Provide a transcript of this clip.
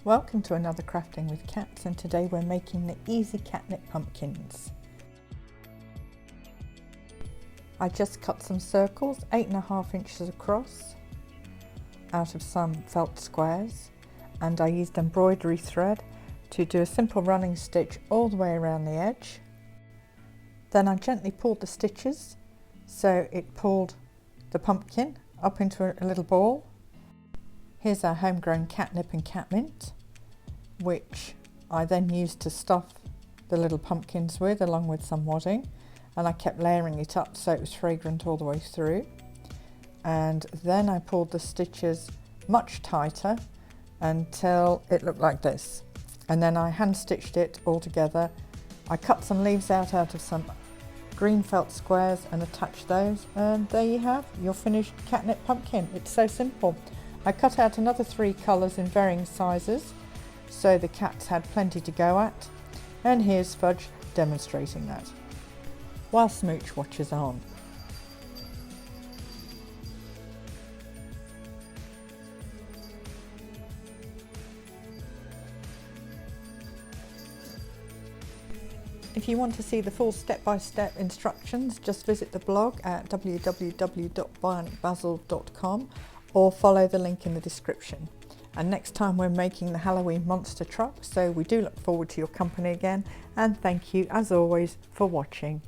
Welcome to another Crafting with Cats, and today we're making the easy catnip pumpkins. I just cut some circles 8.5 inches across out of some felt squares, and I used embroidery thread to do a simple running stitch all the way around the edge. Then I gently pulled the stitches so it pulled the pumpkin up into a little ball. Here's our homegrown catnip and catmint, which I then used to stuff the little pumpkins with, along with some wadding, and I kept layering it up so it was fragrant all the way through. And then I pulled the stitches much tighter until it looked like this, and then I hand stitched it all together. I cut some leaves out of some green felt squares and attached those, and there you have your finished catnip pumpkin. It's so simple. I cut out another 3 colours in varying sizes so the cats had plenty to go at, and here's Fudge demonstrating that while Smooch watches on. If you want to see the full step-by-step instructions, just visit the blog at www.bionicbasil.com or follow the link in the description. And next time we're making the Halloween monster truck, so we do look forward to your company again, and thank you as always for watching.